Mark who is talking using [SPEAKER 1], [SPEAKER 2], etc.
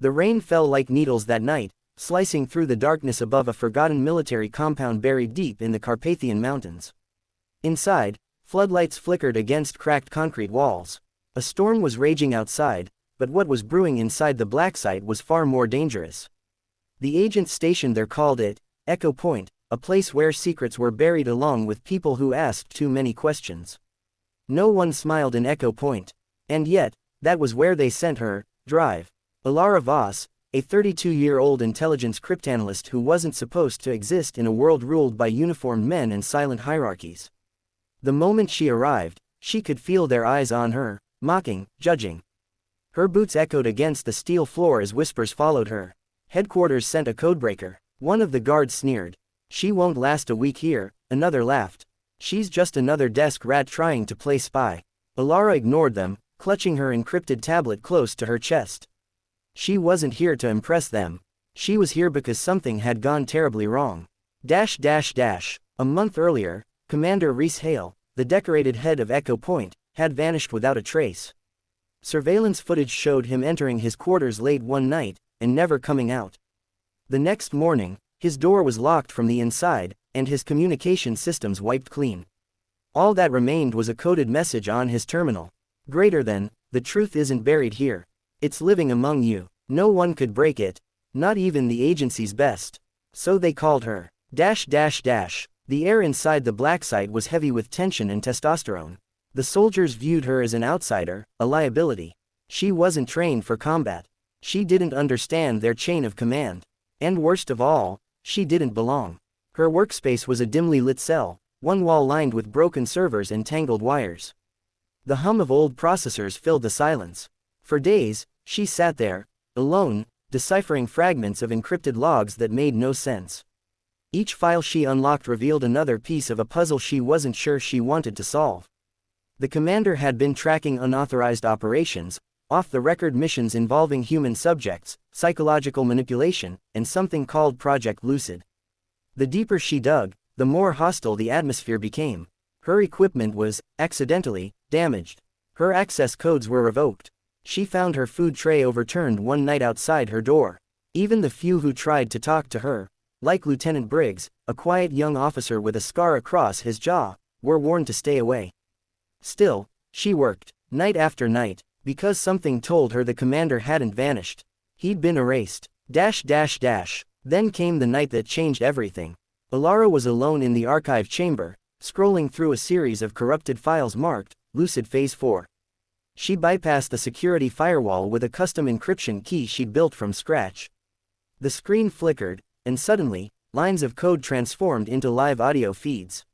[SPEAKER 1] The rain fell like needles that night, slicing through the darkness above a forgotten military compound buried deep in the Carpathian Mountains. Inside, floodlights flickered against cracked concrete walls. A storm was raging outside, but what was brewing inside the Blacksite was far more dangerous. The agents stationed there called it Echo Point, a place where secrets were buried along with people who asked too many questions. No one smiled in Echo Point. And yet, that was where they sent her, Drive. Alara Voss, a 32-year-old intelligence cryptanalyst who wasn't supposed to exist in a world ruled by uniformed men and silent hierarchies. The moment she arrived, she could feel their eyes on her, mocking, judging. Her boots echoed against the steel floor as whispers followed her. Headquarters sent a codebreaker. One of the guards sneered. She won't last a week here, another laughed. She's just another desk rat trying to play spy. Alara ignored them, clutching her encrypted tablet close to her chest. She wasn't here to impress them. She was here because something had gone terribly wrong. A month earlier, Commander Reese Hale, the decorated head of Echo Point, had vanished without a trace. Surveillance footage showed him entering his quarters late one night, and never coming out. The next morning, his door was locked from the inside, and his communication systems wiped clean. All that remained was a coded message on his terminal. Greater than, the truth isn't buried here. It's living among you. No one could break it. Not even the agency's best. So they called her. The air inside the Blacksite was heavy with tension and testosterone. The soldiers viewed her as an outsider, a liability. She wasn't trained for combat. She didn't understand their chain of command. And worst of all, she didn't belong. Her workspace was a dimly lit cell, one wall lined with broken servers and tangled wires. The hum of old processors filled the silence. For days, she sat there, alone, deciphering fragments of encrypted logs that made no sense. Each file she unlocked revealed another piece of a puzzle she wasn't sure she wanted to solve. The commander had been tracking unauthorized operations, off-the-record missions involving human subjects, psychological manipulation, and something called Project Lucid. The deeper she dug, the more hostile the atmosphere became. Her equipment was, accidentally, damaged. Her access codes were revoked. She found her food tray overturned one night outside her door. Even the few who tried to talk to her, like Lieutenant Briggs, a quiet young officer with a scar across his jaw, were warned to stay away. Still, she worked, night after night, because something told her the commander hadn't vanished. He'd been erased. Then came the night that changed everything. Alara was alone in the archive chamber, scrolling through a series of corrupted files marked, Lucid Phase 4. She bypassed the security firewall with a custom encryption key she'd built from scratch. The screen flickered, and suddenly, lines of code transformed into live audio feeds.